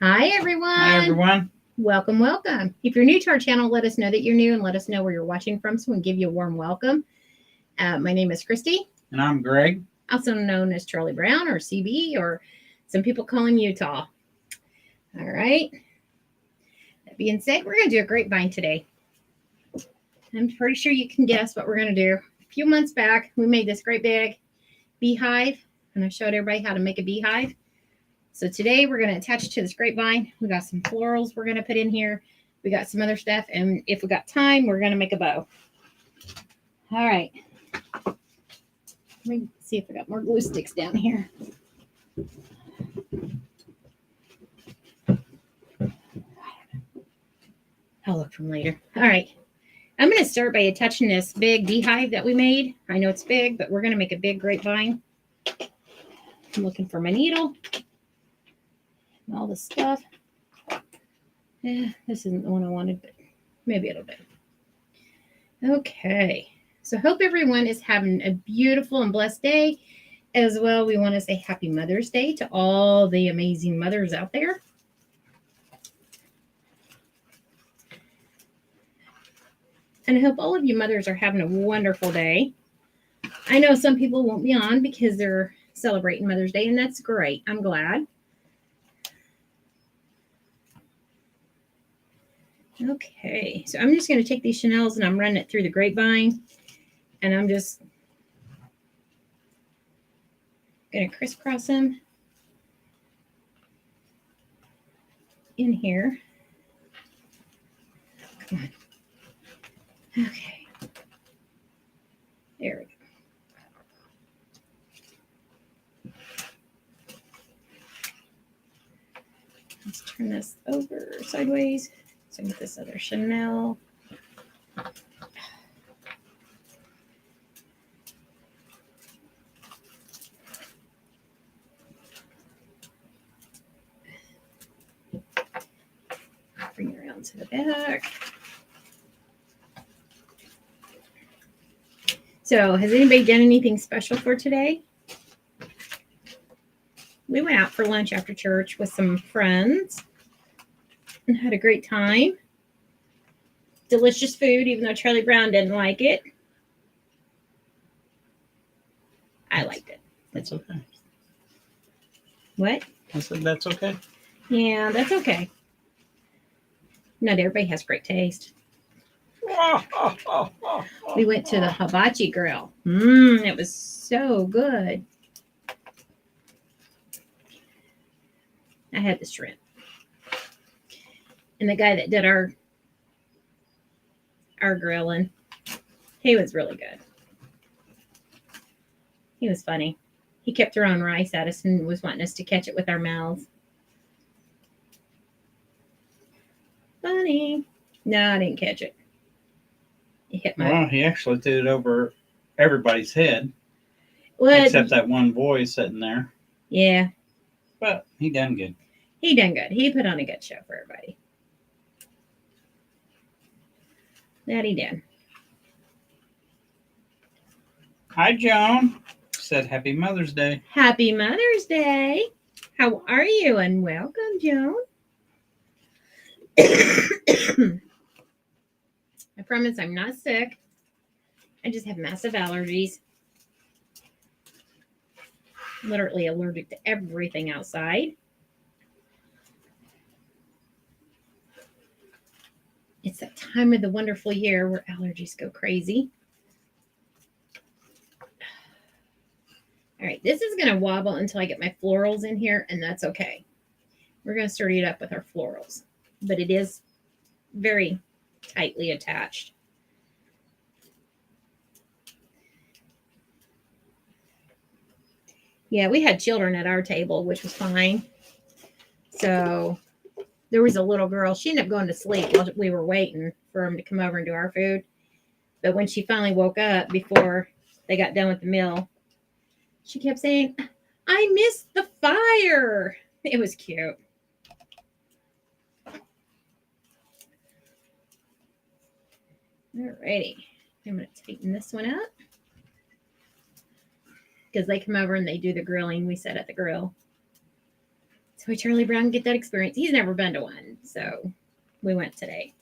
Hi, everyone. Hi, everyone. Welcome, welcome. If you're new to our channel, let us know that you're new and let us know where you're watching from so we can give you a warm welcome. My name is Christy, And I'm Greg. also known as Charlie Brown or CB, or some people call him Utah. All right. That being said, we're going to do a grapevine today. I'm pretty sure you can guess what we're going to do. A few months back, we made this great big beehive, and I showed everybody how to make a beehive. So today we're going to attach it to this grapevine. We got some florals we're going to put in here. We got some other stuff. And if we got time, we're going to make a bow. All right. Let me see if I got more glue sticks down here. I'll look for them later. All right. I'm going to start by attaching this big beehive that we made. I know it's big, but we're going to make a big grapevine. I'm looking for my needle. All this stuff. Yeah, this isn't the one I wanted, but maybe it'll do. Okay, so hope everyone is having a beautiful and blessed day. As well, we want to say Happy Mother's Day to all the amazing mothers out there. And I hope all of you mothers are having a wonderful day. I know some people won't be on because they're celebrating Mother's Day, and that's great. I'm glad. Okay, so I'm just going to take these chenelles and I'm running it through the grapevine, and I'm just going to crisscross them in here. Come on. Okay. There we go. Let's turn this over sideways. So with this other chenelle. Bring it around to the back. So has anybody done anything special for today? We went out for lunch after church with some friends and had a great time. Delicious food, even though Charlie Brown didn't like it. I liked it. That's okay. What? I said that's okay. Yeah, that's okay. Not everybody has great taste. We went to the hibachi grill. It was so good. I had the shrimp. And the guy that did our grilling, he was really good. He was funny. He kept throwing rice at us and was wanting us to catch it with our mouths. Funny. No, I didn't catch it. It hit my... Well, he actually did it over everybody's head. What? Except that one boy sitting there. Yeah. But he done good. He done good. He put on a good show for everybody. That he did. Hi, Joan. Said Happy Mother's Day. Happy Mother's Day. How are you? And welcome, Joan. I promise I'm not sick. I just have massive allergies. Literally allergic to everything outside. It's that time of the wonderful year where allergies go crazy. All right, this is going to wobble until I get my florals in here, and that's okay. We're going to sturdy it up with our florals, but it is very tightly attached. Yeah, we had children at our table, which was fine. So there was a little girl. She ended up going to sleep while we were waiting for them to come over and do our food. But when she finally woke up before they got done with the meal, she kept saying, "I missed the fire." It was cute. Alrighty. I'm going to tighten this one up. Because they come over and they do the grilling we set at the grill. So Charlie Brown can get that experience. He's never been to one, so we went today.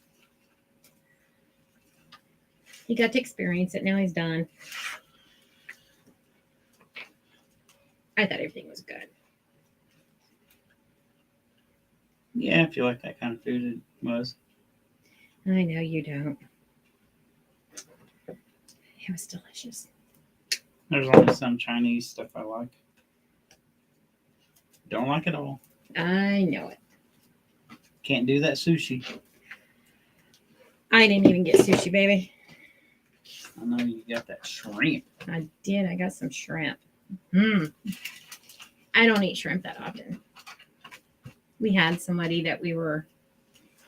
He got to experience it. Now he's done. I thought everything was good. Yeah, if you like that kind of food, it was. I know you don't. It was delicious. There's only some Chinese stuff I like. Don't like it all. I know it. Can't do that sushi. I didn't even get sushi, baby. I know you got that shrimp. I did. I got some shrimp. I don't eat shrimp that often. We had somebody that we were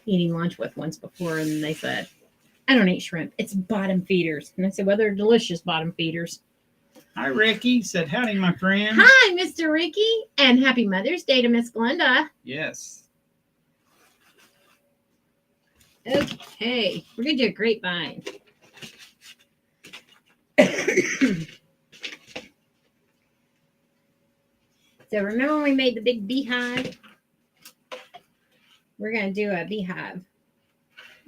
eating lunch with once before, and they said, I don't eat shrimp. It's bottom feeders. And I said, well, they're delicious bottom feeders. Hi, Ricky. Said howdy, my friend. Hi, Mr. Ricky. And happy Mother's Day to Miss Glenda. Yes. Okay. We're going to do a grapevine. So remember when we made the big beehive? We're going to do a beehive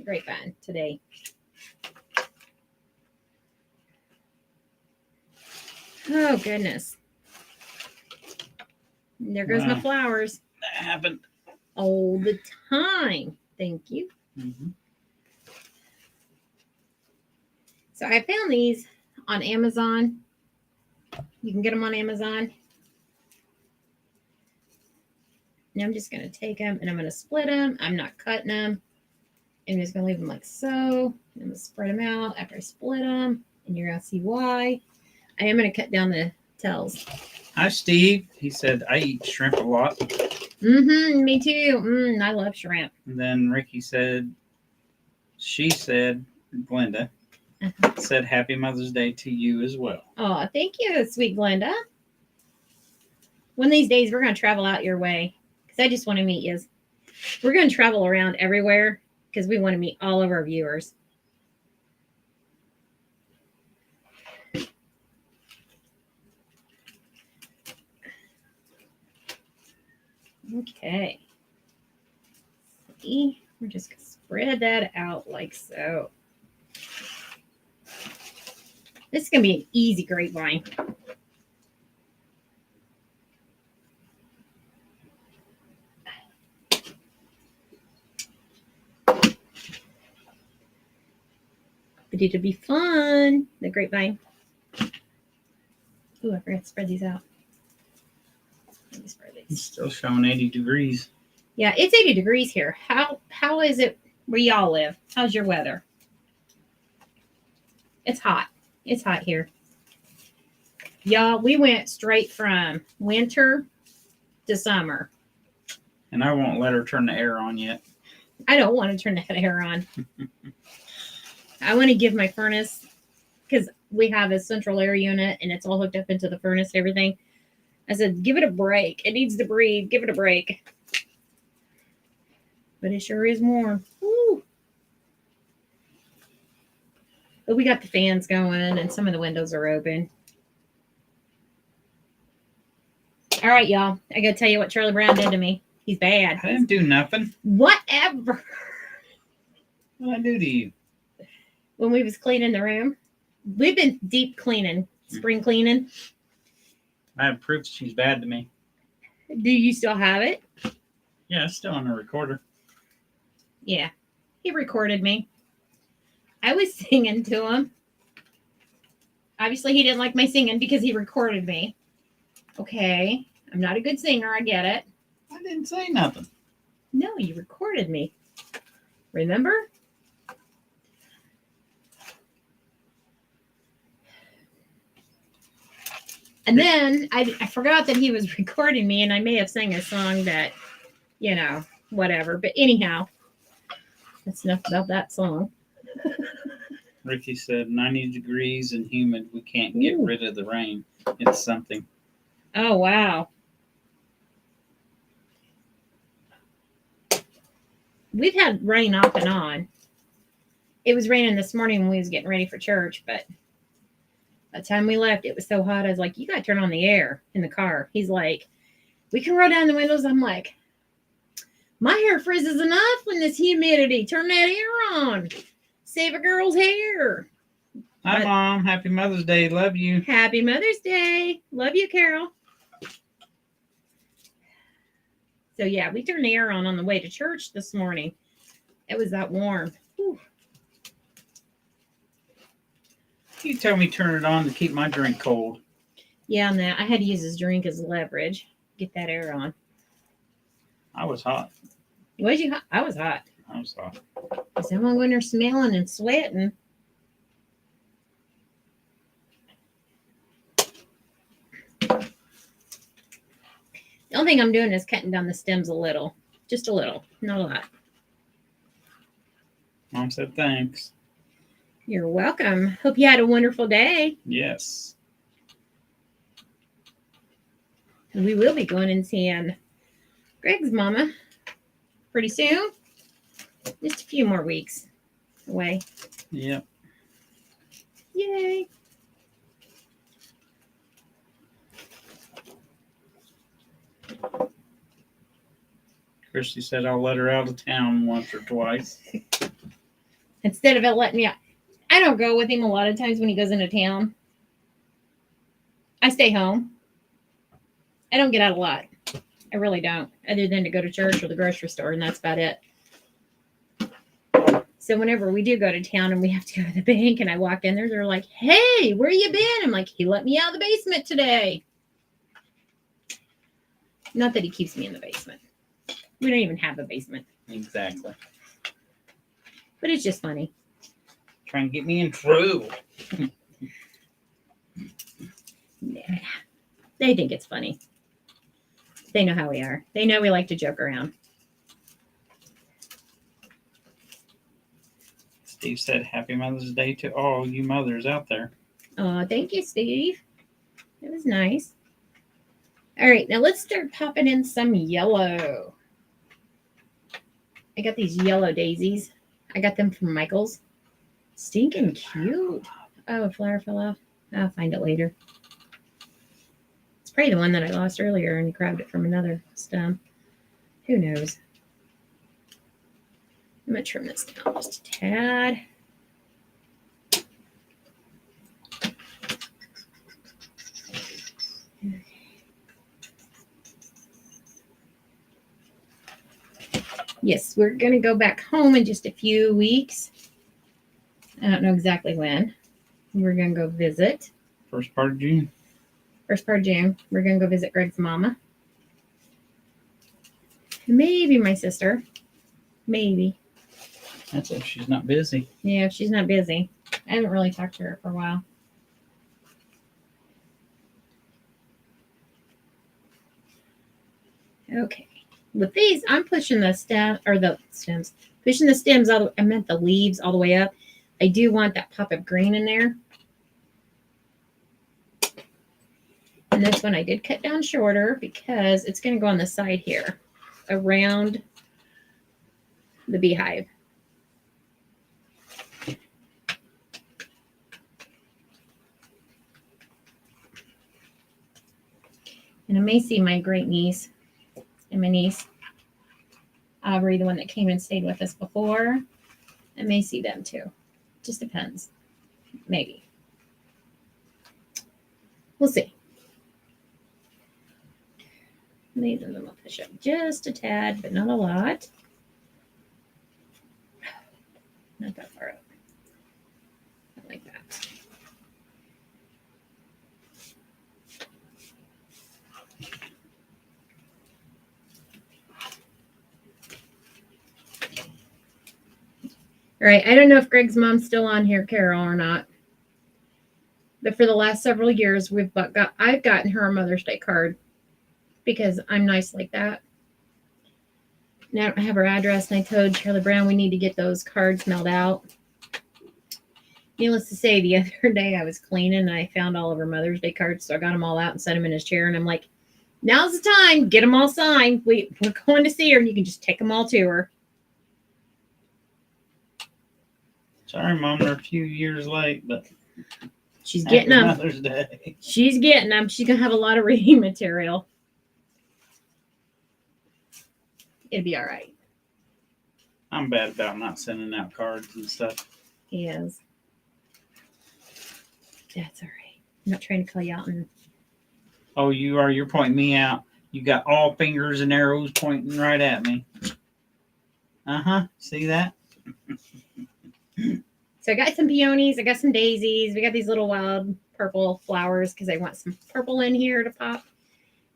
grapevine today. Oh, goodness. And there goes my flowers. That happened. All the time. Thank you. Mm-hmm. So I found these on Amazon. You can get them on Amazon. Now I'm just going to take them and I'm going to split them. I'm not cutting them. I'm just going to leave them like so. I'm going to spread them out after I split them. And you're going to see why. I am going to cut down the tails. Hi, Steve. He said, I eat shrimp a lot. Me too. I love shrimp. And then Ricky said, Glenda, said happy Mother's Day to you as well. Oh, thank you, sweet Glenda. One of these days, we're going to travel out your way because I just want to meet you. We're going to travel around everywhere because we want to meet all of our viewers. Okay. See, we're just going to spread that out like so. This is going to be an easy grapevine. But it'll be fun. The grapevine. Ooh, I forgot to spread these out. Let me spread these. It's still showing 80 degrees. Yeah, it's 80 degrees here. How is it where y'all live? How's your weather? It's hot. It's hot here. Y'all, we went straight from winter to summer. And I won't let her turn the air on yet. I don't want to turn that air on. I want to give my furnace, because we have a central air unit and it's all hooked up into the furnace and everything. I said, give it a break. It needs to breathe. Give it a break. But it sure is warm. Woo. But we got the fans going and some of the windows are open. All right, y'all. I got to tell you what Charlie Brown did to me. He's bad. I didn't do nothing. Whatever. What did I do to you? When we was cleaning the room, we've been deep cleaning, spring cleaning. I have proof she's bad to me. Do you still have it? Yeah, it's still on the recorder. Yeah. He recorded me. I was singing to him. Obviously, he didn't like my singing because he recorded me. Okay. I'm not a good singer. I get it. I didn't say nothing. No, you recorded me. Remember? And then I forgot that he was recording me, and I may have sang a song that, whatever. But anyhow, that's enough about that song. Ricky said 90 degrees and humid. We can't get Ooh. rid of the rain. It's something. Oh, wow. We've had rain off and on. It was raining this morning when we was getting ready for church, but by the time we left, it was so hot. I was like, you got to turn on the air in the car. He's like, We can roll down the windows. I'm like, my hair frizzes enough when this humidity. Turn that air on. Save a girl's hair. Hi, But- Mom. Happy Mother's Day. Love you. Happy Mother's Day. Love you, Carol. So, yeah, we turned the air on the way to church this morning. It was that warm. Whew. You tell me turn it on to keep my drink cold. Yeah, and that I had to use his drink as leverage. Get that air on. I was hot. Was you hot? I was hot. I was hot. So I'm going there smelling and sweating. The only thing I'm doing is cutting down the stems a little. Just a little. Not a lot. Mom said thanks. You're welcome. Hope you had a wonderful day. Yes. We will be going and seeing Greg's mama pretty soon. Just a few more weeks away. Yep. Yay. Christy said I'll let her out of town once or twice. Instead of it letting me out. I don't go with him a lot of times when he goes into town. I stay home. I don't get out a lot. I really don't, other than to go to church or the grocery store, and that's about it. So whenever we do go to town and we have to go to the bank and I walk in there, they're like, hey, where you been? I'm like, he let me out of the basement today. Not that he keeps me in the basement. We don't even have a basement. Exactly. But it's just funny. Trying to get me in trouble. Nah. They think it's funny. They know how we are. They know we like to joke around. Steve said Happy Mother's Day to all you mothers out there. Oh, thank you, Steve. It was nice. All right, now let's start popping in some yellow. I got these yellow daisies. I got them from Michael's. Stinking cute. Oh, a flower fell off. I'll find it later. It's probably the one that I lost earlier and he grabbed it from another stem. Who knows? I'm going to trim this down just a tad. Yes, we're going to go back home in just a few weeks. I don't know exactly when. We're going to go visit. First part of June. First part of June. We're going to go visit Greg's mama. Maybe my sister. Maybe. That's if she's not busy. Yeah, if she's not busy. I haven't really talked to her for a while. Okay. With these, I'm pushing the stems, pushing the stems I meant the leaves all the way up. I do want that pop of green in there. And this one I did cut down shorter because it's going to go on the side here around the beehive. And I may see my great niece and my niece, Aubrey, the one that came and stayed with us before. I may see them too. Just depends. Maybe. We'll see. Maybe I'm going to push up just a tad, but not a lot. Not that far up. Not like that. All right, I don't know if Greg's mom's still on here, Carol, or not. But for the last several years, I've gotten her a Mother's Day card because I'm nice like that. Now I don't have her address, and I told Charlie Brown we need to get those cards mailed out. Needless to say, the other day I was cleaning and I found all of her Mother's Day cards, so I got them all out and set them in his chair, and I'm like, now's the time, get them all signed. We're going to see her, and you can just take them all to her. Sorry, Mom, they're a few years late, but She's Happy getting them. Mother's Day. She's getting them. She's going to have a lot of reading material. It'll be all right. I'm bad about not sending out cards and stuff. He is. That's all right. I'm not trying to call you out. And Oh, you are. You're pointing me out. You got all fingers and arrows pointing right at me. See that? so I got some peonies. I got some daisies. We got these little wild purple flowers because I want some purple in here to pop.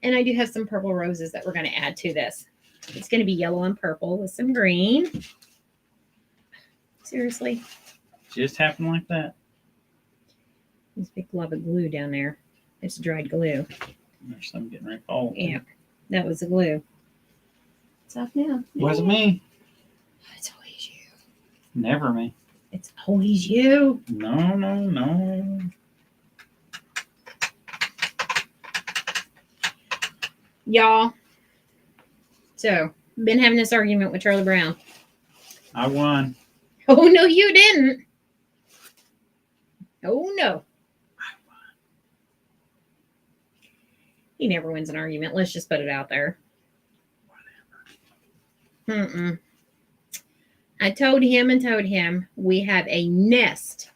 And I do have some purple roses that we're going to add to this. It's going to be yellow and purple with some green. Seriously. Just happened like that. This big glob of glue down there. It's dried glue. There's some getting ready to fall. Yeah, that was the glue. It's off now. Wasn't me. It's always you. Never me. It's always you. No. Y'all. So, been having this argument with Charlie Brown. I won. Oh, no, you didn't. Oh, no. He never wins an argument. Let's just put it out there. Whatever. I told him we have a nest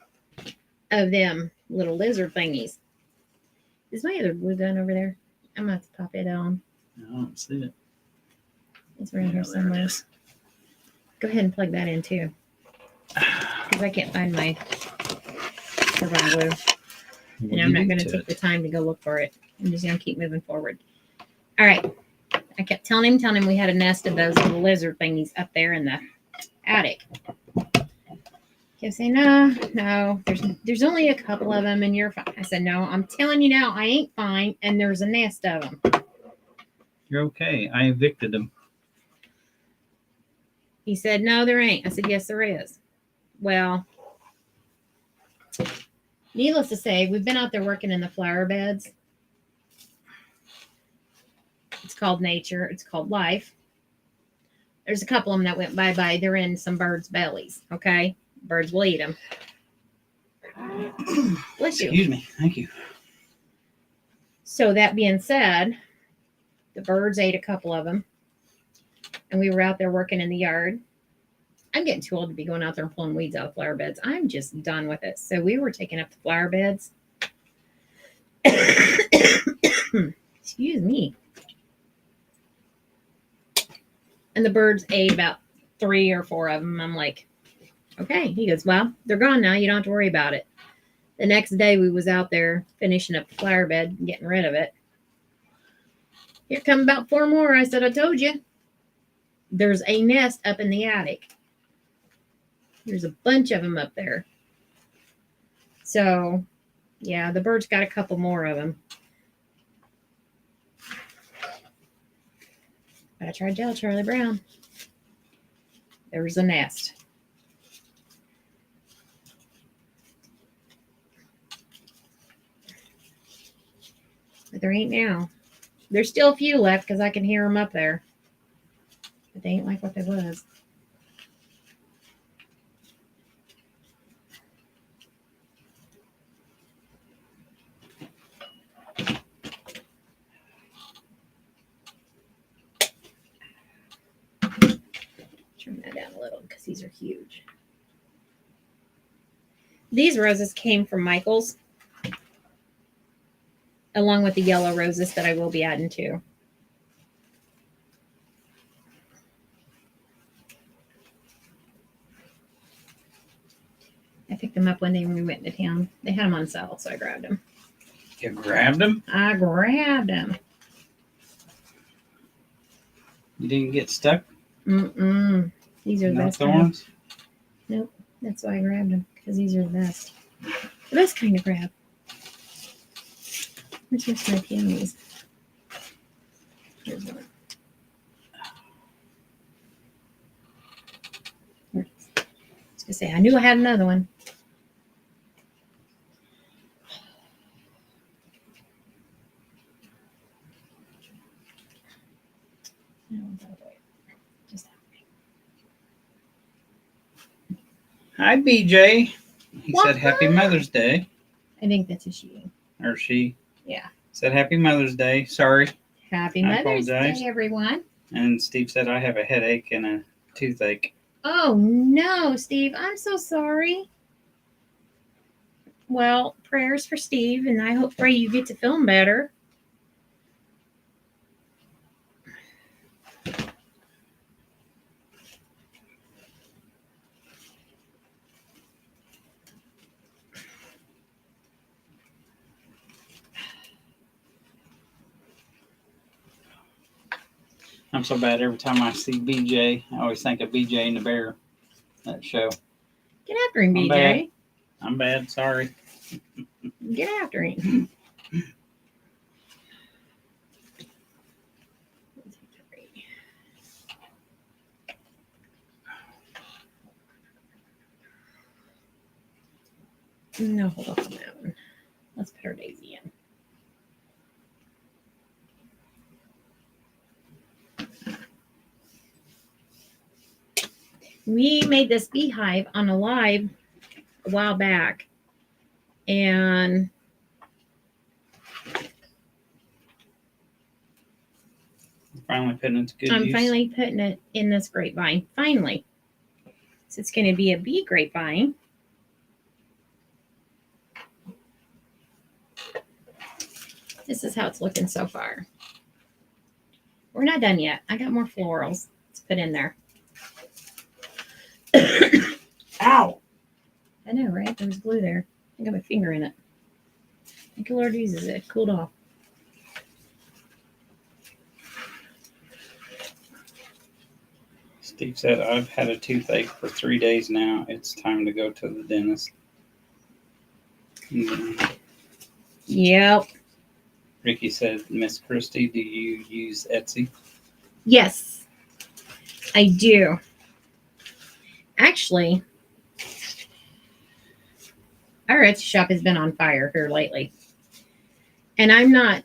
of them little lizard thingies. Is my other glue gun over there? I'm going to have to pop it on. I don't see it. It's right here somewhere. Go ahead and plug that in too. Because I can't find my Grapevine glue. And I'm not going to take the time to go look for it. I'm just going to keep moving forward. All right. I kept telling him we had a nest of those little lizard thingies up there in the attic. Kept saying, no, there's only a couple of them and you're fine. I said, no, I'm telling you now, I ain't fine. And there's a nest of them. You're okay. I evicted them. He said, no, there ain't. I said, yes, there is. Well, needless to say, we've been out there working in the flower beds. It's called nature. It's called life. There's a couple of them that went bye-bye. They're in some birds' bellies, okay? Birds will eat them. Bless you. Excuse me. Thank you. So that being said, the birds ate a couple of them. And we were out there working in the yard. I'm getting too old to be going out there and pulling weeds out of flower beds. I'm just done with it. So we were taking up the flower beds. Excuse me. And the birds ate about 3 or 4 of them. I'm like, okay. He goes, well, they're gone now. You don't have to worry about it. The next day we was out there finishing up the flower bed and getting rid of it. Here come about 4 more. I said, I told you. There's a nest up in the attic. There's a bunch of them up there. So, yeah, the birds got a couple more of them. But I tried to tell Charlie Brown. There was a nest. But there ain't now. There's still a few left because I can hear them up there. But they ain't like what they was. Turn that down a little because these are huge. These roses came from Michael's, along with the yellow roses that I will be adding to. I picked them up one day when we went into town. They had them on sale, so I grabbed them. You grabbed them? I grabbed them. You didn't get stuck? Mm-mm. These are the No best thorns? kind. Nope. That's why I grabbed them, because these are the best. The best kind of grab. Where's my peonies? Here's one. I was gonna say, I knew I had another one. Just Hi, BJ. He What? said Happy Mother's Day. I think that's a she. Or she. Yeah. Said Happy Mother's Day. Sorry. Happy I Mother's apologize. Day, everyone. And Steve said, I have a headache and a toothache. Oh no, Steve, I'm so sorry. Well, prayers for Steve, and I pray you get to feeling better. I'm so bad every time I see BJ. I always think of BJ and the Bear, that show. Get after him, I'm BJ. bad. I'm bad, sorry. Get after him. No, hold off on that one. Let's put our daisy in. We made this beehive on a live a while back, and Finally putting it to good I'm use. finally putting it in this grapevine. Finally. So it's going to be a bee grapevine. This is how it's looking so far. We're not done yet. I got more florals to put in there. Ow! I know, right? There was glue there. I got my finger in it. Thank you, Lord Jesus. It cooled off. Steve said, I've had a toothache for 3 days now. It's time to go to the dentist. Yep. Ricky said, Miss Christie, do you use Etsy? Yes, I do. Actually, our Etsy shop has been on fire here lately. And I'm not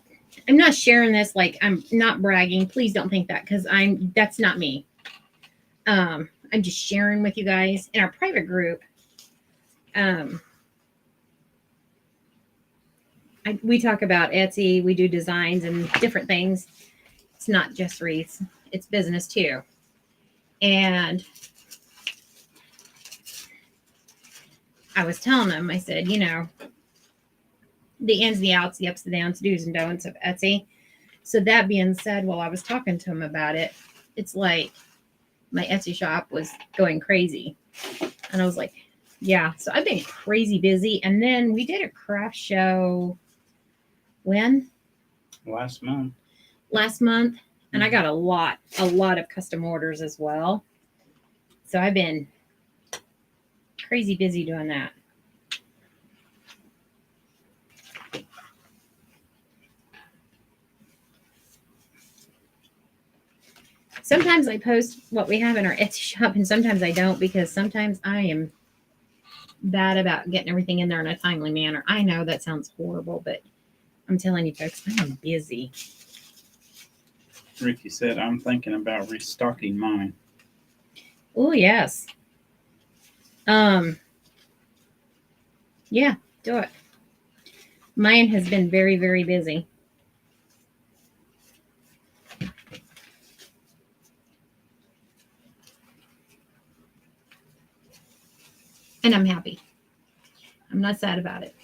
sharing this like I'm not bragging. Please don't think that, because that's not me. I'm just sharing with you guys in our private group. We talk about Etsy. We do designs and different things. It's not just wreaths. It's business too. And I was telling them, I said, you know, the ins, the outs, the ups, the downs, do's and don'ts of Etsy. So that being said, while I was talking to him about it, it's like my Etsy shop was going crazy. And I was like, yeah. So I've been crazy busy. And then we did a craft show when? Last month. Last month. And I got a lot of custom orders as well. So I've been crazy busy doing that. Sometimes I post what we have in our Etsy shop, and sometimes I don't, because sometimes I am bad about getting everything in there in a timely manner. I know that sounds horrible, but I'm telling you folks, I am busy. Ricky said, I'm thinking about restocking mine. Oh, yes. Yeah, do it. Mine has been very, very busy. And I'm happy. I'm not sad about it.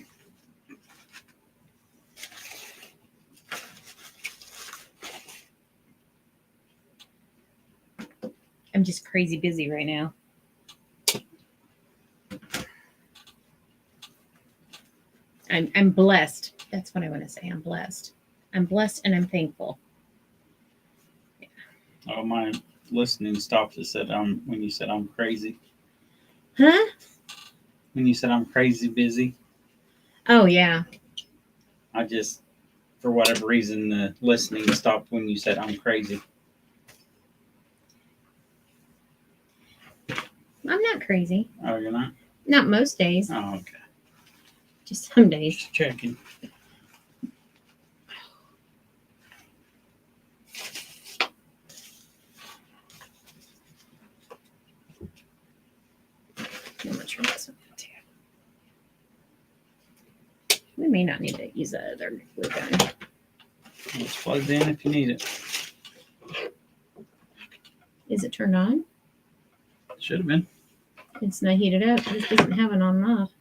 I'm just crazy busy right now. I'm blessed. That's what I want to say. I'm blessed. I'm blessed and I'm thankful. Yeah. Oh, my listening stopped. It said, when you said I'm crazy. Huh? When you said I'm crazy busy. Oh, yeah. I just, for whatever reason, the listening stopped when you said I'm crazy. I'm not crazy. Oh, you're not? Not most days. Oh, okay. Just some days. Just checking. I'm gonna turn this one too. We may not need to use that other glue gun. It's plugged in if you need it. Is it turned on? Should have been. It's not heated up. This doesn't have it on and off.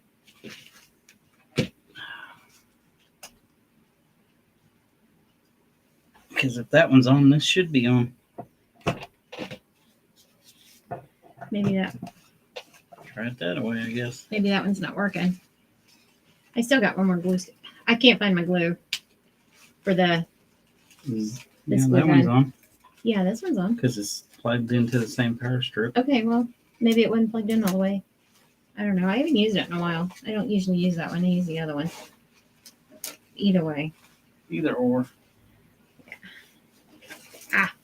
Because if that one's on, this should be on. Maybe that Try it that way, I guess. maybe that one's not working. I still got one more glue stick. I can't find my glue for the Yeah, This that glue one's gun. on yeah, this one's on. because it's plugged into the same power strip. Okay, well, maybe it wasn't plugged in all the way. I don't know. I haven't used it in a while. I don't usually use that one. I use the other one. Either way. Either or.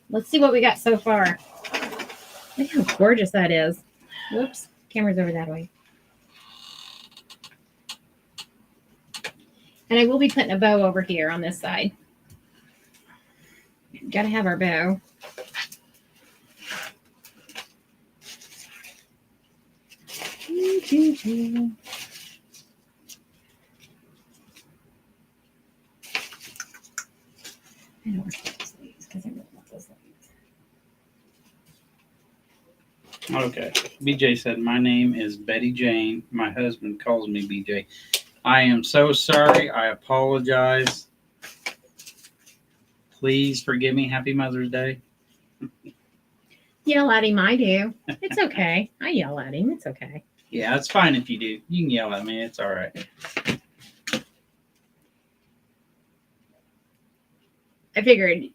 Let's see what we got so far. Look how gorgeous that is. Whoops. Camera's over that way. And I will be putting a bow over here on this side. Gotta have our bow. I don't want those leaves because I really want those leaves. Okay. BJ said, my name is Betty Jane. My husband calls me BJ. I am so sorry. I apologize. Please forgive me. Happy Mother's Day. Yell at him, I do. It's okay. I yell at him. It's okay. Yeah, it's fine if you do. You can yell at me. It's all right. I figured.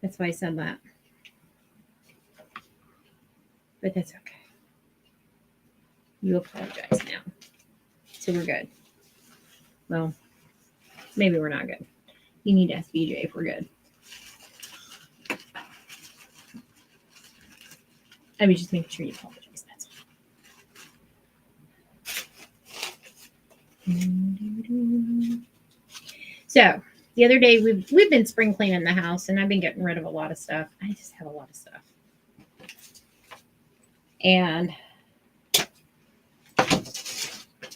That's why I said that. But that's okay. You apologize now. So we're good. Well, maybe we're not good. You need to ask BJ if we're good. I mean, just making sure you apologize. That's all. So the other day we've been spring cleaning the house, and I've been getting rid of a lot of stuff. I just have a lot of stuff, and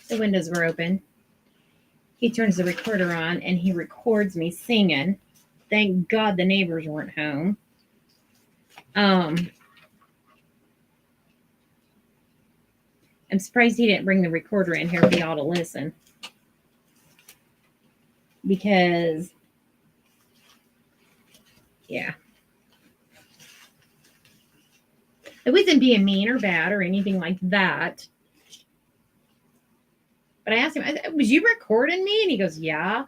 the windows were open. He turns the recorder on and he records me singing. Thank God the neighbors weren't home. I'm surprised he didn't bring the recorder in here for y'all to listen. Because, yeah. It wasn't being mean or bad or anything like that. But I asked him, was you recording me? And he goes, yeah.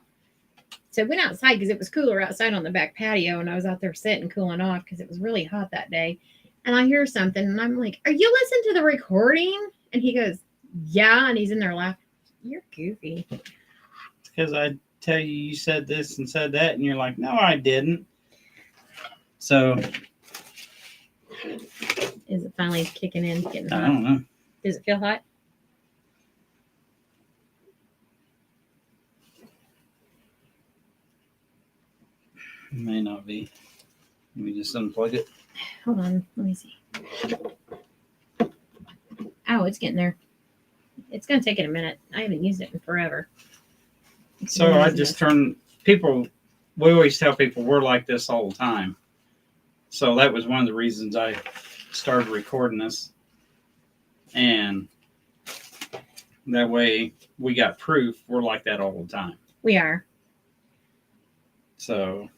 So I went outside because it was cooler outside on the back patio. And I was out there sitting cooling off because it was really hot that day. And I hear something and I'm like, are you listening to the recording? And he goes, yeah. And he's in there laughing. You're goofy. Because I tell you, you said this and said that. And you're like, no, I didn't. So. Is it finally kicking in? Getting hot? I don't know. Does it feel hot? It may not be. Let me just unplug it. Hold on. Let me see. Oh, it's getting there. It's going to take it a minute. I haven't used it in forever. So I just turn people. We always tell people we're like this all the time. So that was one of the reasons I started recording this. And that way we got proof we're like that all the time. We are. So.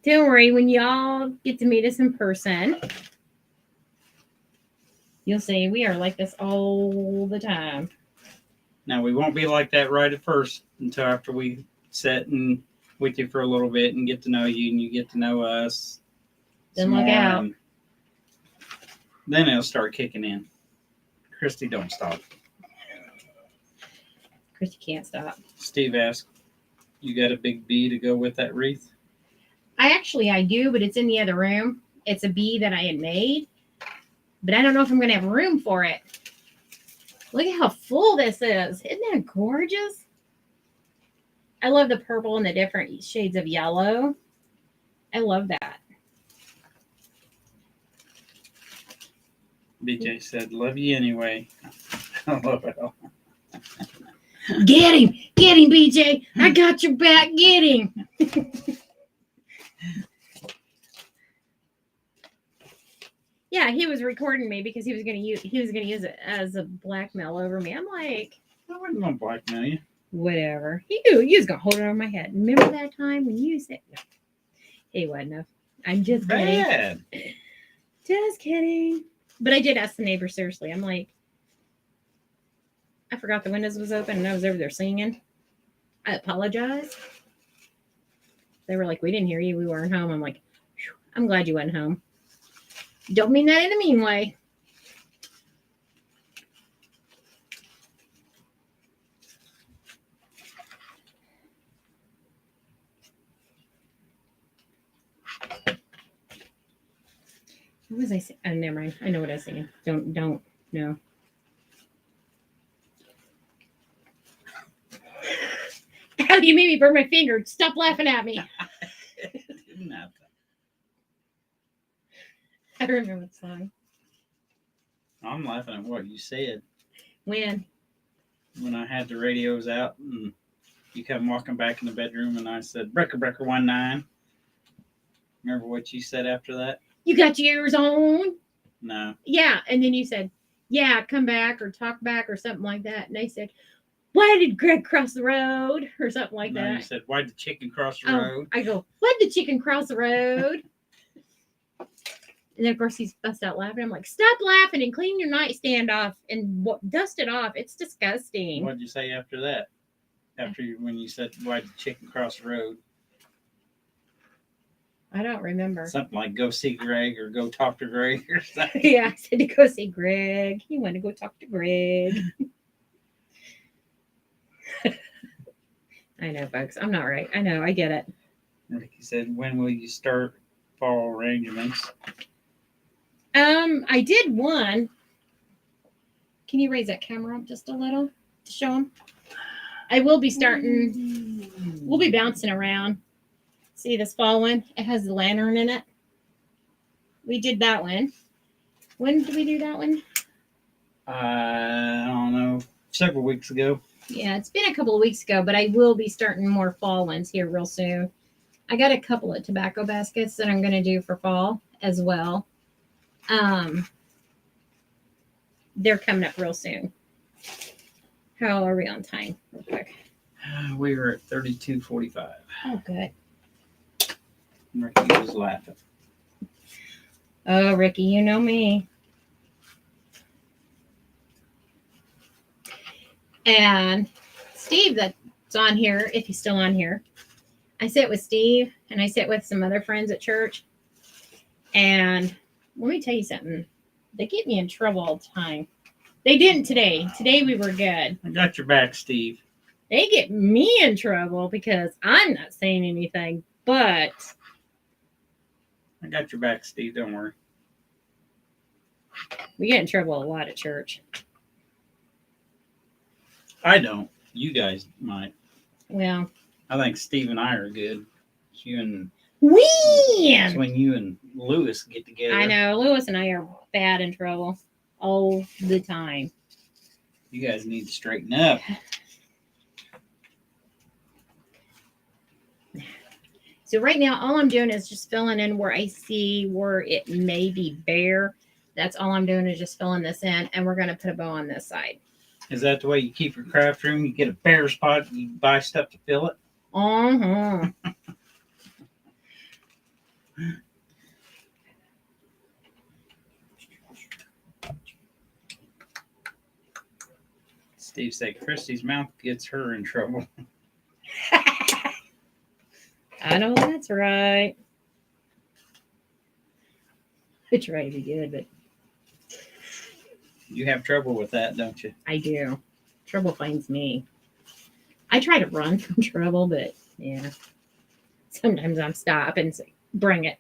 Don't worry, when y'all get to meet us in person, you'll see we are like this all the time. Now, we won't be like that right at first until after we sit and with you for a little bit and get to know you and you get to know us. Then look out. Then it'll start kicking in. Christy, don't stop. Christy can't stop. Steve asked, you got a big bee to go with that wreath? I do, but it's in the other room. It's a bee that I had made, but I don't know if I'm going to have room for it. Look at how full this is. Isn't that gorgeous? I love the purple and the different shades of yellow. I love that. BJ said, love you anyway. I love it all. Get him, BJ. I got your back. Get him. Yeah, he was recording me because he was gonna use it as a blackmail over me. I'm like, I wasn't gonna blackmail you. Whatever. He was gonna hold it over my head. Remember that time when you said no? He wasn't. I'm just Bad. kidding. Just kidding. But I did ask the neighbor seriously. I'm like, I forgot the windows was open and I was over there singing. I apologize. They were like, we didn't hear you. We weren't home. I'm like, I'm glad you went home. Don't mean that in a mean way. What was I saying? Oh, never mind. I know what I was singing. Don't, no. How you made me burn my finger. Stop laughing at me. Didn't happen. I remember the song. I'm laughing at what you said. When I had the radios out and you come walking back in the bedroom and I said, Breaker 19. Remember what you said after that? You got your ears on? No. Yeah. And then you said, yeah, come back or talk back or something like that. And I said, why did Greg cross the road? Or something like that. You said, why did the chicken cross the road? I go, why did the chicken cross the road? And then, of course, he's bust out laughing. I'm like, stop laughing and clean your nightstand off and dust it off. It's disgusting. What did you say after that? When you said, why did the chicken cross the road? I don't remember. Something like go see Greg or go talk to Greg or something. Yeah, I said to go see Greg. He wanted to go talk to Greg. I know, folks. I'm not right. I know. I get it. Ricky said, when will you start fall arrangements? I did one. Can you raise that camera up just a little to show them? I will be starting. We'll be bouncing around. See this fall one? It has the lantern in it. We did that one. When did we do that one? I don't know. Several weeks ago. Yeah, it's been a couple of weeks ago, but I will be starting more fall ones here real soon. I got a couple of tobacco baskets that I'm going to do for fall as well. They're coming up real soon. How are we on time? Real quick. We were at 32:45. Oh, good. Ricky was laughing. Oh, Ricky, you know me. And Steve, that's on here, if he's still on here. I sit with Steve and I sit with some other friends at church. And let me tell you something. They get me in trouble all the time. They didn't today. Today we were good. I got your back, Steve. They get me in trouble because I'm not saying anything, but I got your back, Steve. Don't worry. We get in trouble a lot at church. I don't. You guys might. Well, I think Steve and I are good. It's when you and Lewis get together. I know. Lewis and I are bad in trouble all the time. You guys need to straighten up. So right now, all I'm doing is just filling in where I see where it may be bare. That's all I'm doing is just filling this in, and we're going to put a bow on this side. Is that the way you keep your craft room? You get a bare spot, you buy stuff to fill it? Uh-huh. Steve said Christy's mouth gets her in trouble. I know that's right. I try to be good, but You have trouble with that, don't you? I do. Trouble finds me. I try to run from trouble, but yeah. Sometimes I'm stop and say, bring it.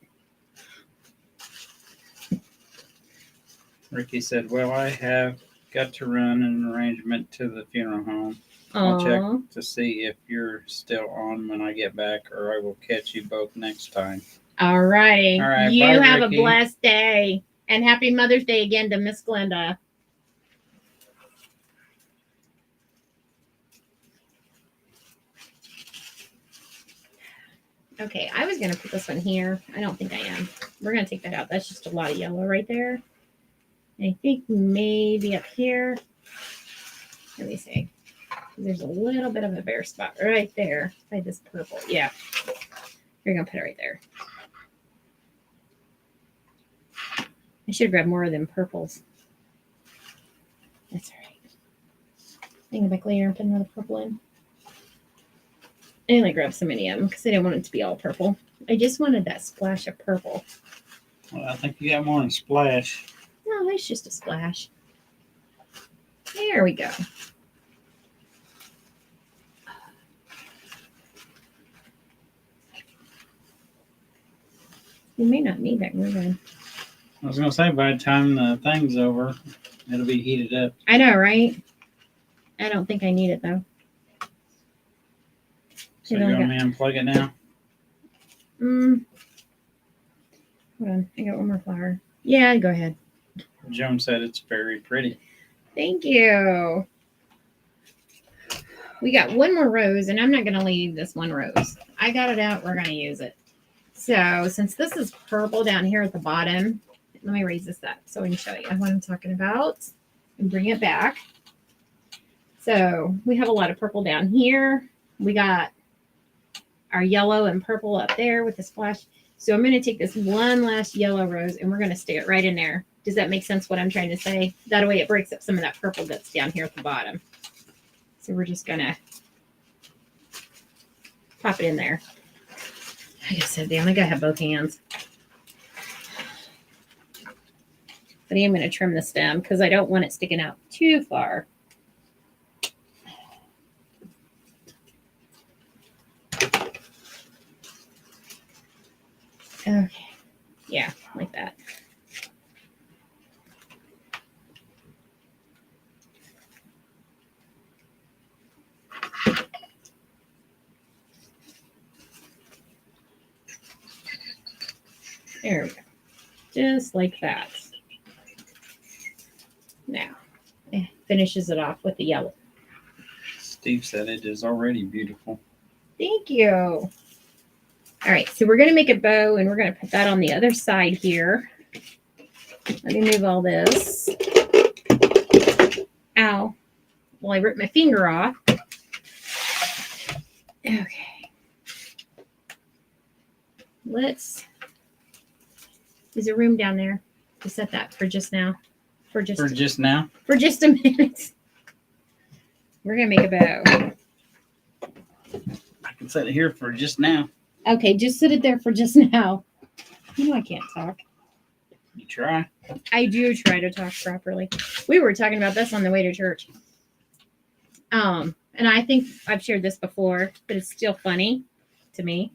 Ricky said, well, I have got to run an arrangement to the funeral home. Aw. I'll check to see if you're still on when I get back, or I will catch you both next time. All righty. All right, You bye, have Ricky. a blessed day. And happy Mother's Day again to Miss Glenda. Okay, I was going to put this one here. I don't think I am. We're going to take that out. That's just a lot of yellow right there. And I think maybe up here. Let me see. There's a little bit of a bare spot right there by this purple. Yeah. We're going to put it right there. I should grab more of them purples. That's all right. I can go back later and put another purple in. I only grabbed so many of them because I didn't want it to be all purple. I just wanted that splash of purple. Well, I think you got more than a splash. No, it's just a splash. There we go. You may not need that glue gun. I was going to say, by the time the thing's over, it'll be heated up. I know, right? I don't think I need it, though. So you want me to unplug it now? Hold on. I got one more flower. Yeah, go ahead. Joan said it's very pretty. Thank you. We got one more rose, and I'm not going to leave this one rose. I got it out. We're going to use it. So since this is purple down here at the bottom, let me raise this up so I can show you what I'm talking about and bring it back. So we have a lot of purple down here. We got our yellow and purple up there with the splash. So I'm going to take this one last yellow rose and we're going to stick it right in there. Does that make sense what I'm trying to say? That way it breaks up some of that purple that's down here at the bottom. So we're just going to pop it in there. I just said, damn, I gotta have both hands. But I am going to trim the stem because I don't want it sticking out too far. Okay. Yeah, like that. There we go. Just like that. Now, it finishes it off with the yellow. Steve said it is already beautiful. Thank you. All right, so we're going to make a bow, and we're going to put that on the other side here. Let me move all this. Ow. Well, I ripped my finger off. Okay. Is there room down there to set that for just now? For just a minute. We're going to make a bow. I can set it here for just now. Okay, just sit it there for just now. You know I can't talk. You try. I do try to talk properly. We were talking about this on the way to church. And I think I've shared this before, but it's still funny to me.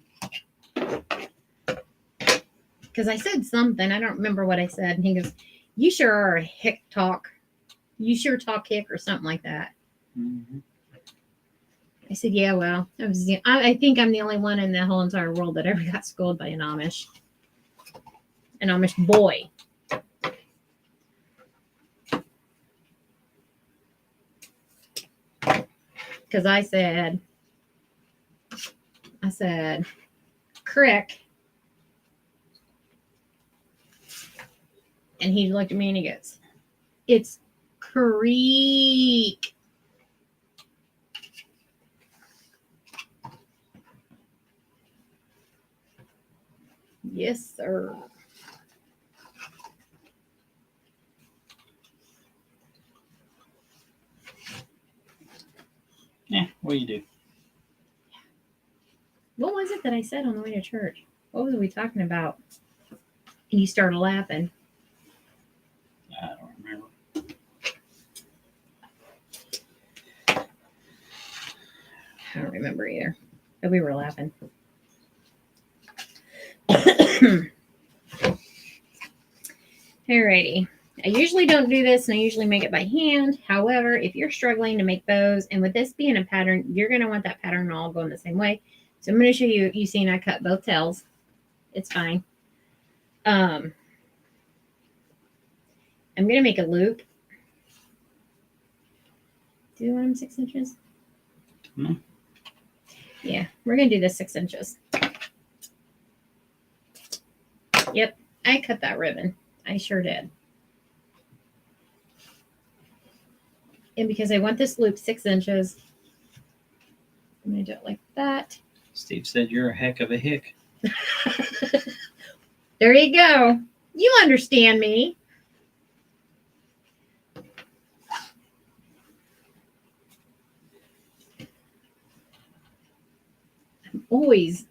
Because I said something. I don't remember what I said. And he goes, you sure are a hick talk. You sure talk hick or something like that. Mm-hmm. I said, yeah, well, I think I'm the only one in the whole entire world that ever got scolded by an Amish boy. Because I said, crick. And he looked at me and he goes, it's creek. Yes, sir. Yeah, what do you do? What was it that I said on the way to church? What was we talking about? And you started laughing. I don't remember. I don't remember either. But we were laughing. Alrighty. I usually don't do this, and I usually make it by hand. However, if you're struggling to make bows, and with this being a pattern, you're going to want that pattern all going the same way. So I'm going to show you. You seen I cut both tails. It's fine. I'm going to make a loop. Do you want them 6 inches? No. Yeah, we're going to do this 6 inches. Yep, I cut that ribbon. I sure did. And because I want this loop 6 inches, I'm going to do it like that. Steve said you're a heck of a hick. There you go. You understand me. I'm always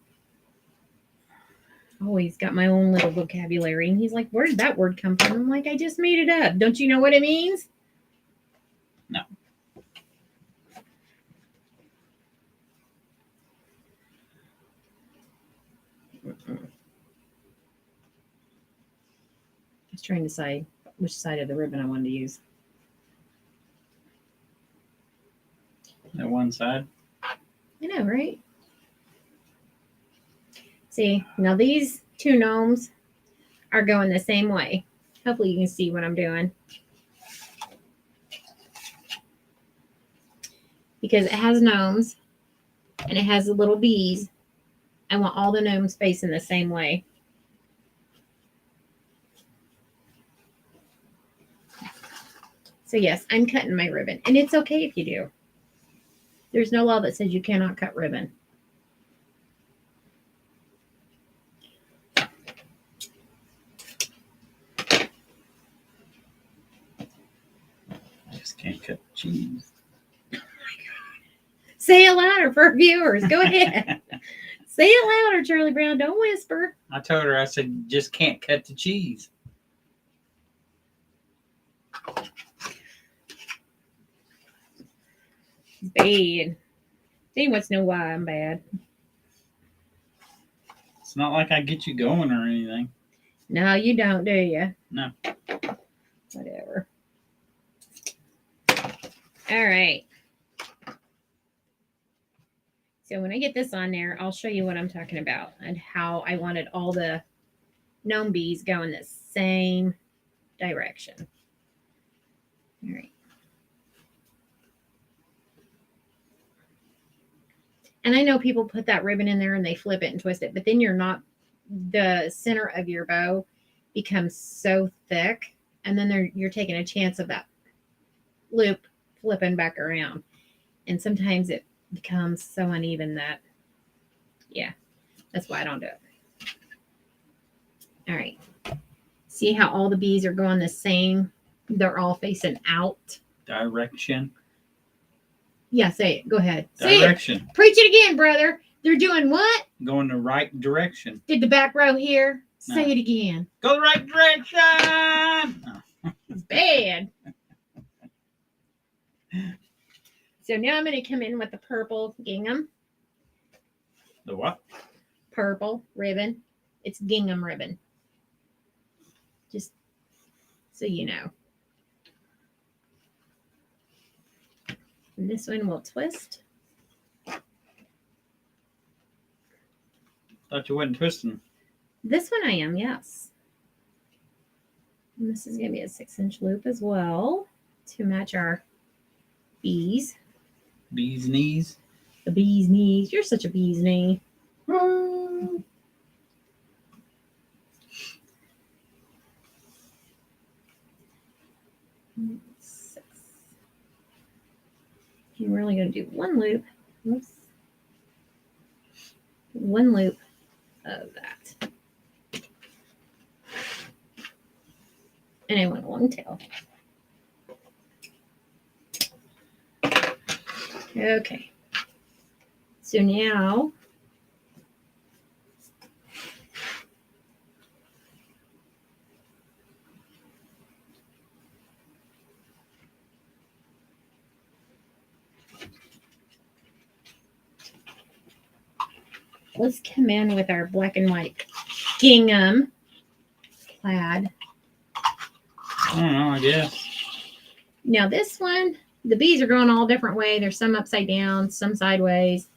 got my own little vocabulary. And he's like, where did that word come from? I'm like, I just made it up. Don't you know what it means? No. I was trying to decide which side of the ribbon I wanted to use. That one side. I know, right? See, now these 2 gnomes are going the same way. Hopefully you can see what I'm doing. Because it has gnomes and it has the little bees. I want all the gnomes facing the same way. So yes, I'm cutting my ribbon. And it's okay if you do. There's no law that says you cannot cut ribbon. Just can't cut cheese. Say it louder for our viewers. Go ahead. Say it louder, Charlie Brown. Don't whisper. I told her, I said, just can't cut the cheese. It's bad. They wants to know why I'm bad. It's not like I get you going or anything. No, you don't, do you? No. Whatever. All right. So when I get this on there, I'll show you what I'm talking about and how I wanted all the gnome bees going the same direction. All right. And I know people put that ribbon in there and they flip it and twist it, but then the center of your bow becomes so thick, and then you're taking a chance of that loop flipping back around. And sometimes it becomes so uneven that, yeah, that's why I don't do it. All right. See how all the bees are going the same? They're all facing out. Direction. Yeah, say it. Go ahead. Say Direction. it. Preach it again, brother. They're doing what? Going the right direction. Did the back row hear? No. Say it again. Go the right direction. Oh. It's bad. So now I'm going to come in with the purple gingham. The what? Purple ribbon. It's gingham ribbon. Just so you know. And this one will twist. Thought you wasn't twisting. This one I am, yes. And this is going to be a 6-inch loop as well to match our bees. Bee's knees. The bee's knees. You're such a bee's knee. Six. You're really going to do one loop. Oops. One loop of that. And I want a long tail. Okay. So now let's come in with our black and white gingham plaid. I don't know, I guess. Now this one, the bees are going all different way. There's some upside down, some sideways,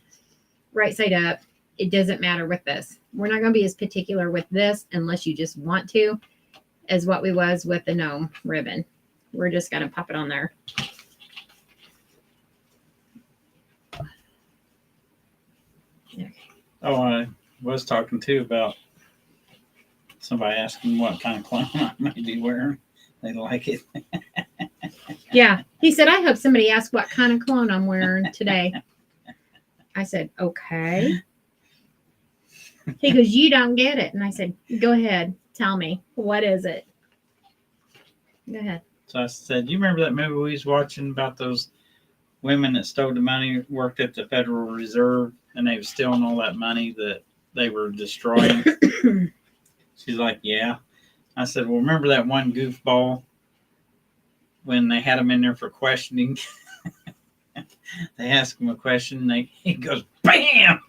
right side up. It doesn't matter with this. We're not going to be as particular with this unless you just want to, as what we was with the gnome ribbon. We're just going to pop it on there. Okay. Oh, I was talking too about Somebody asked him what kind of cologne I might be wearing. They like it. Yeah. He said, I hope somebody asks what kind of cologne I'm wearing today. I said, okay. He goes, you don't get it. And I said, go ahead. Tell me. What is it? Go ahead. So I said, you remember that movie we was watching about those women that stole the money, worked at the Federal Reserve, and they were stealing all that money that they were destroying? She's like, yeah. I said, well, remember that one goofball when they had him in there for questioning? They asked him a question, and he goes, bam!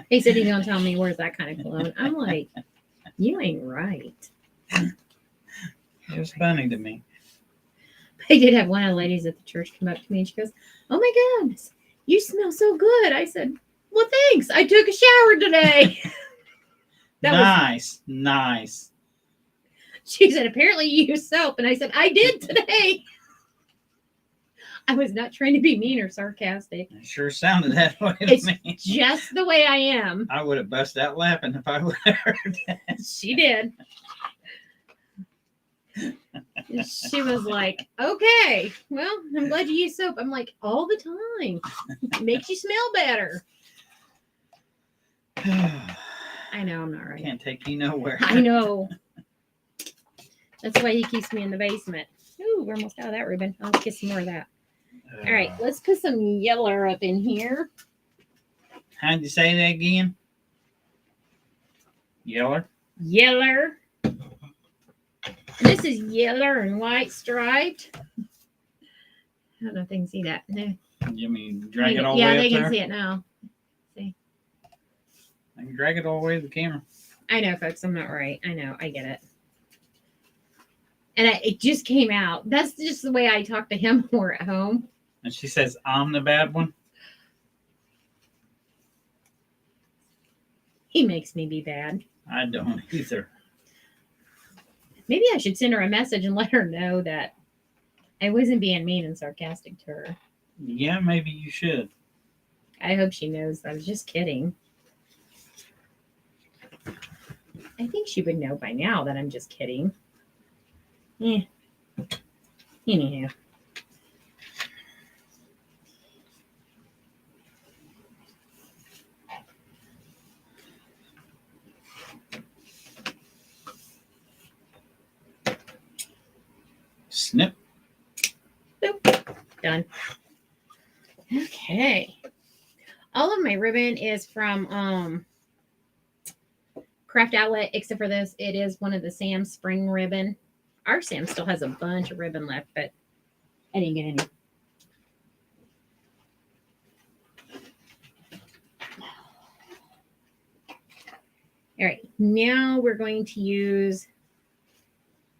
He said he's going to tell me where's that kind of cologne. I'm like, you ain't right. It was funny to me. I did have one of the ladies at the church come up to me and she goes, oh my goodness, you smell so good. I said, well, thanks. I took a shower today. Nice. She said, apparently you use soap. And I said, I did today. I was not trying to be mean or sarcastic. It sure sounded that way to me. Just the way I am. I would have busted out laughing if I would have heard that. She did. She was like, okay, well, I'm glad you use soap. I'm like, all the time. It makes you smell better. I know I'm not right. Can't take you nowhere. I know. That's why he keeps me in the basement. Ooh, we're almost out of that ribbon. I'll get some more of that. All right, let's put some yeller up in here. How'd you say that again? Yeller? Yeller. This is yeller and white striped. I don't know if they can see that. No. You mean drag it all the way yeah, up they can there? see it now. See. I can drag it all the way to the camera. I know, folks. I'm not right. I know. I get it. And it just came out. That's just the way I talk to him more at home. And she says, I'm the bad one? He makes me be bad. I don't either. Maybe I should send her a message and let her know that I wasn't being mean and sarcastic to her. Yeah, maybe you should. I hope she knows I was just kidding. I think she would know by now that I'm just kidding. Yeah. Anyhow. Snip. Boop. Done. Okay. All of my ribbon is from Craft Outlet, except for this. It is one of the Sam spring ribbon. Our Sam still has a bunch of ribbon left, but I didn't get any. All right, now we're going to use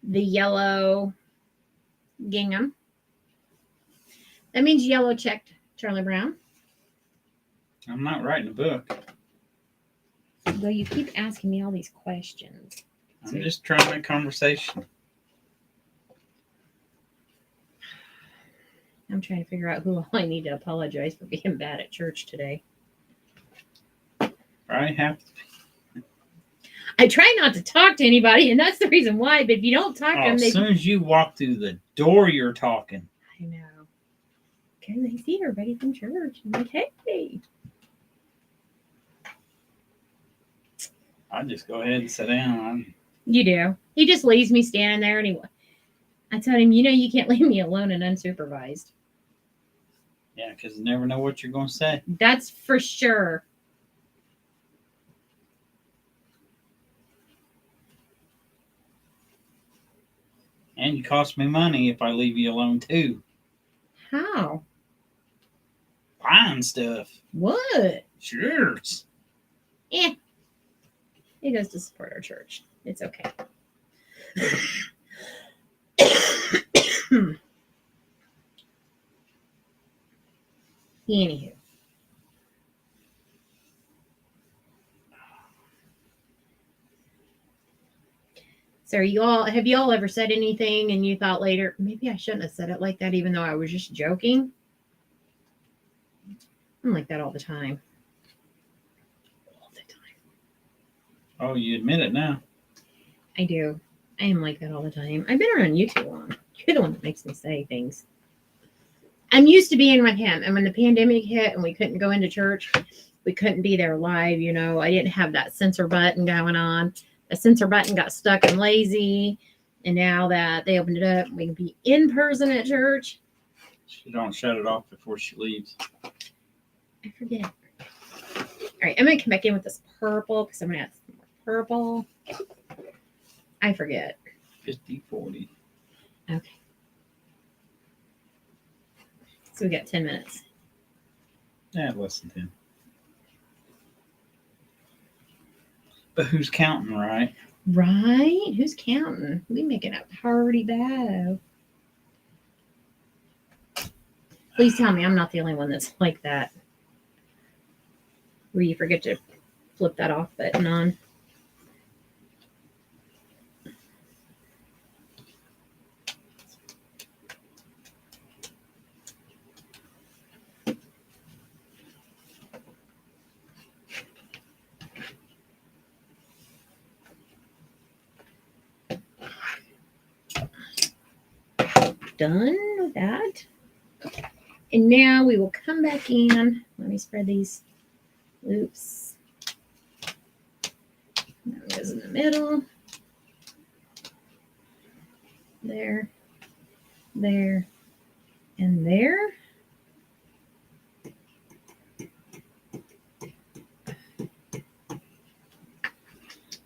the yellow gingham. That means yellow checked Charlie Brown. I'm not writing a book. Though you keep asking me all these questions. I'm just trying to make conversation. I'm trying to figure out who all I need to apologize for being bad at church today. Right? Have to. I try not to talk to anybody, and that's the reason why. But if you don't talk to them, As soon as you walk through the door, you're talking. I know. Okay, they see everybody from church. I'm like, hey. I just go ahead and sit down. You do. He just leaves me standing there, and I told him, you can't leave me alone and unsupervised. Yeah, because you never know what you're going to say. That's for sure. And you cost me money if I leave you alone, too. How? Buying stuff. What? Sure. Eh. It goes to support our church. It's okay. Anywho. So have you all ever said anything and you thought later, maybe I shouldn't have said it like that, even though I was just joking? I'm like that all the time. All the time. Oh, you admit it now. I do. I am like that all the time. I've been around you too long. You're the one that makes me say things. I'm used to being with him. And when the pandemic hit and we couldn't go into church, we couldn't be there live. You know, I didn't have that censor button going on. The censor button got stuck and lazy. And now that they opened it up, we can be in person at church. She don't shut it off before she leaves. I forget. All right, I'm going to come back in with this purple because I'm going to add some more purple. I forget. 50-40. Okay. So we got 10 minutes. Yeah, less than 10. But who's counting, right? Right? Who's counting? We making a party bow. Please tell me I'm not the only one that's like that. Where you forget to flip that off button on. Done with that. And now we will come back in. Let me spread these loops. That goes in the middle. There, there, and there.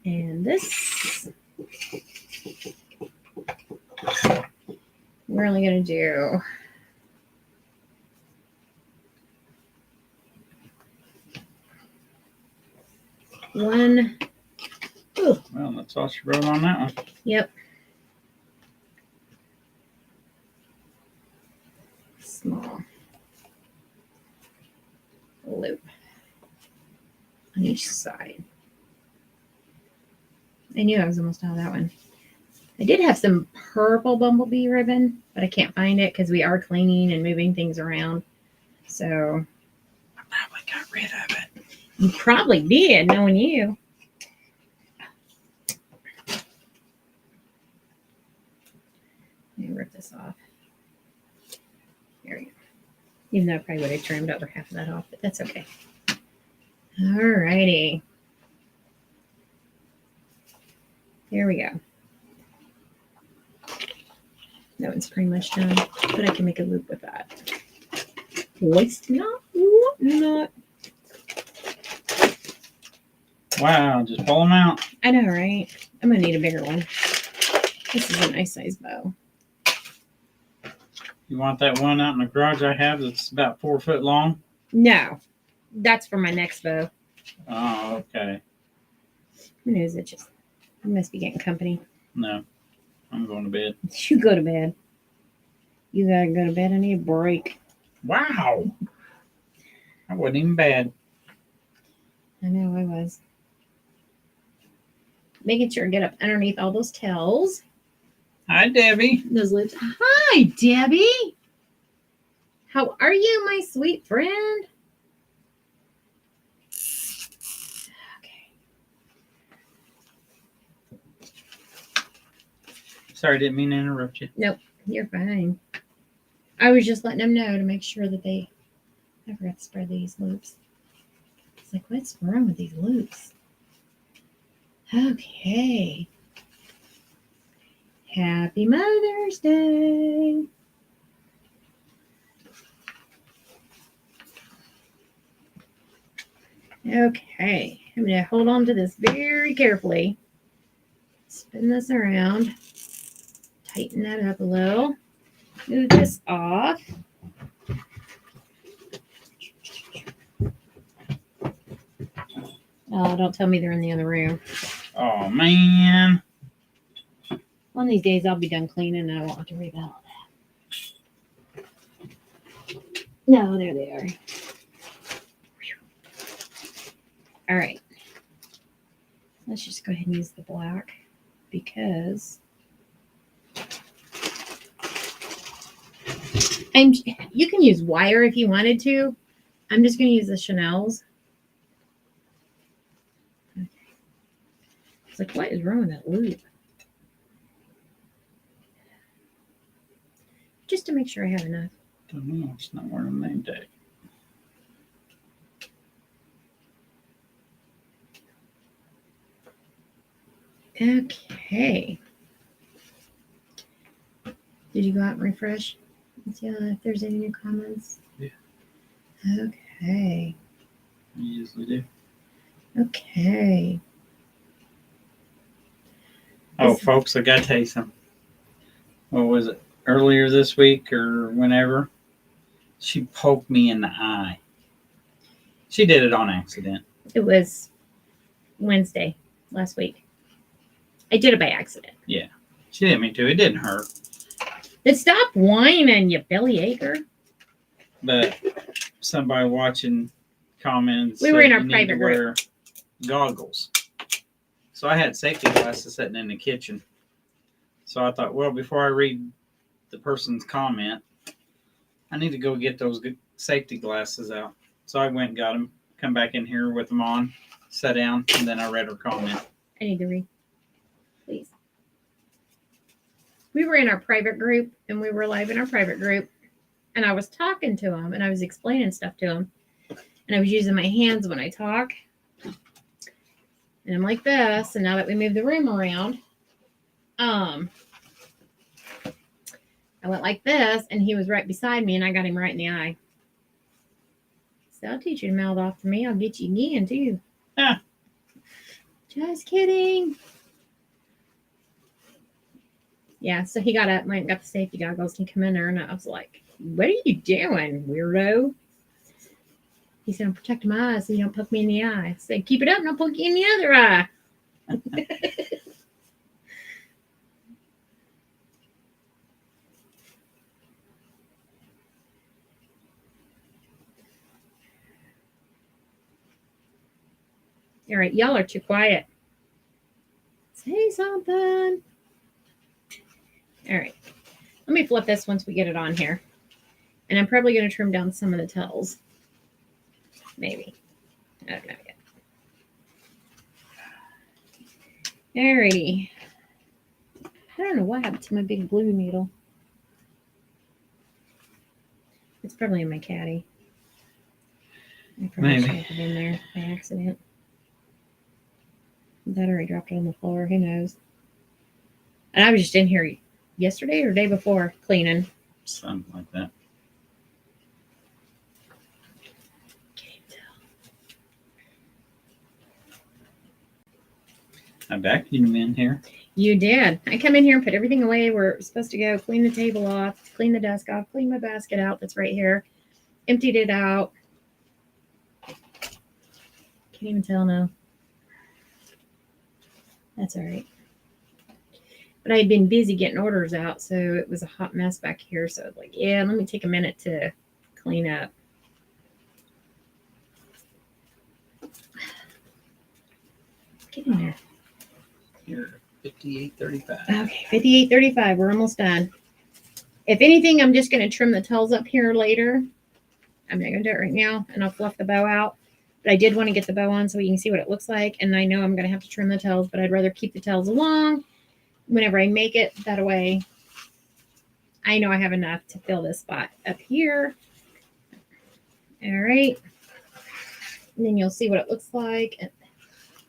And this. We're only going to do one. Ooh. Well, that's all she wrote on that one. Yep. Small loop on each side. I knew I was almost out of that one. I did have some purple bumblebee ribbon, but I can't find it because we are cleaning and moving things around. So I probably got rid of it. you probably did, knowing you. Let me rip this off. There we go. Even though I probably would have trimmed over half of that off, but that's okay. All righty. There we go. That one's pretty much done, but I can make a loop with that. Waste not, not. Wow, just pull them out. I know, right? I'm gonna need a bigger one. This is a nice size bow. You want that one out in the garage I have that's about 4 foot long? No, that's for my next bow. Oh, okay. Who knows? It just, you must be getting company. No, I'm going to bed. You go to bed. You gotta go to bed. I need a break. Wow. That wasn't even bad. I know I was. Making sure to get up underneath all those tails. Hi, Debbie. Those loops. Hi, Debbie. How are you, my sweet friend? Okay. Sorry, didn't mean to interrupt you. Nope, you're fine. I was just letting them know to make sure that I forgot to spread these loops. It's like, what's wrong with these loops? Okay. Happy Mother's Day. Okay, I'm going to hold on to this very carefully. Spin this around. Tighten that up a little. Move this off. Oh, don't tell me they're in the other room. Oh, man. One of these days I'll be done cleaning and I won't have to worry about all that. No, there they are. All right. Let's just go ahead and use the black because you can use wire if you wanted to. I'm just going to use the Chanel's. It's like, what is wrong with that loop? Just to make sure I have enough. Don't know. It's not wearing a name tag. Okay. Did you go out and refresh? Let's see if there's any new comments. Yeah. Okay. You usually do. Okay. Oh, folks, I got to tell you something. What was it? Earlier this week or whenever, she poked me in the eye. She did it on accident. It was Wednesday last week. I did it by accident. Yeah. She didn't mean to. It didn't hurt. Then stop whining, you bellyacher. But somebody watching comments. We were in said our you need private to wear goggles. So I had safety glasses sitting in the kitchen. So I thought, well, before I read the person's comment, I need to go get those good safety glasses out. So I went and got them, come back in here with them on, sat down, and then I read her comment. I need to read. Please. We were in our private group, and we were live in our private group, and I was talking to him, and I was explaining stuff to him, and I was using my hands when I talk, and I'm like this, and now that we moved the room around, I went like this, and he was right beside me, and I got him right in the eye. So I'll teach you to mouth off to me. I'll get you again, too. Ah. Just kidding. Yeah, so he got up and went and got the safety goggles, and he came in there, and I was like, what are you doing, weirdo? He said, I'm protecting my eyes so you don't poke me in the eye. I said, keep it up and I'll poke you in the other eye. All right, y'all are too quiet. Say something. All right, let me flip this once we get it on here. And I'm probably going to trim down some of the tails. Maybe. I don't know yet. Alrighty. I don't know what happened to my big glue needle. It's probably in my caddy. I probably Maybe. shoved it in there by accident. That or I dropped it on the floor. Who knows? And I was just in here yesterday or day before cleaning. Something like that. I vacuumed in here. You did. I come in here and put everything away. We're supposed to go clean the table off, clean the desk off, clean my basket out that's right here. Emptied it out. Can't even tell now. That's all right. But I had been busy getting orders out, so it was a hot mess back here. So I was like, yeah, let me take a minute to clean up. Get in there. Here, 58.35. Okay, 58.35. We're almost done. If anything, I'm just going to trim the tails up here later. I'm not going to do it right now, and I'll fluff the bow out. But I did want to get the bow on so you can see what it looks like. And I know I'm going to have to trim the tails, but I'd rather keep the tails along whenever I make it. That way, I know I have enough to fill this spot up here. All right. And then you'll see what it looks like,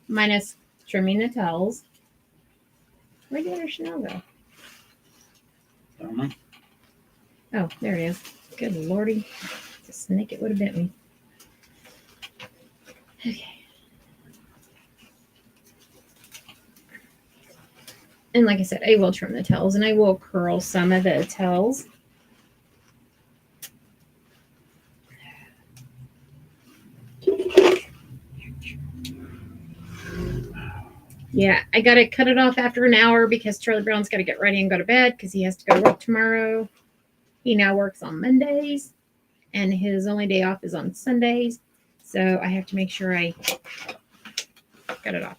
minus trimming the tails. Where did our Chanel go? I don't know. Oh, there it is. Good lordy. It's a snake, it would have bit me. Okay. And like I said, I will trim the tails and I will curl some of the tails. Yeah, I got to cut it off after an hour because Charlie Brown's got to get ready and go to bed because he has to go to work tomorrow. He now works on Mondays and his only day off is on Sundays. So I have to make sure I cut it off.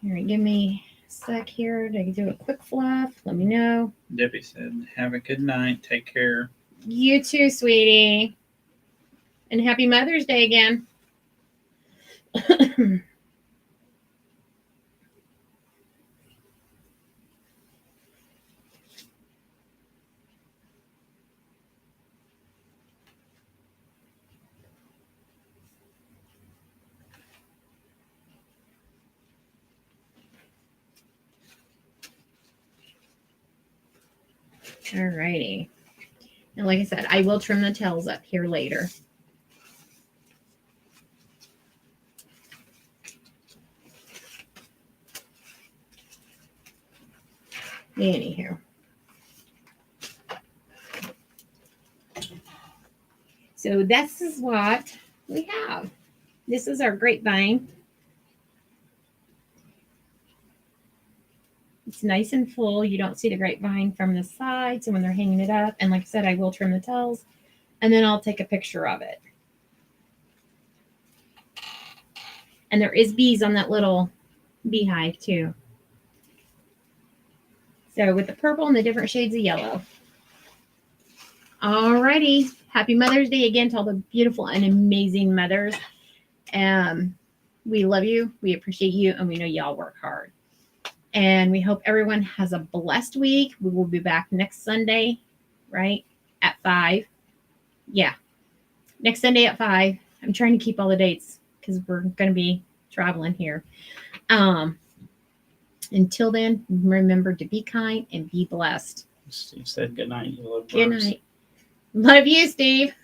All right, give me a sec here to do a quick fluff. Let me know. Debbie said, have a good night. Take care. You too, sweetie. And happy Mother's Day again. All righty. And like I said, I will trim the tails up here later. Anyhow. So this is what we have. This is our grapevine. It's nice and full. You don't see the grapevine from the side. So when they're hanging it up, and like I said, I will trim the tails and then I'll take a picture of it. And there is bees on that little beehive too. So with the purple and the different shades of yellow. Alrighty. Happy Mother's Day again to all the beautiful and amazing mothers. We love you. We appreciate you. And we know y'all work hard. And we hope everyone has a blessed week. We will be back next Sunday, right? At 5. Yeah. Next Sunday at 5. I'm trying to keep all the dates because we're going to be traveling here. Until then, remember to be kind and be blessed. You said good night, you little birds. Good night. Love you, Steve.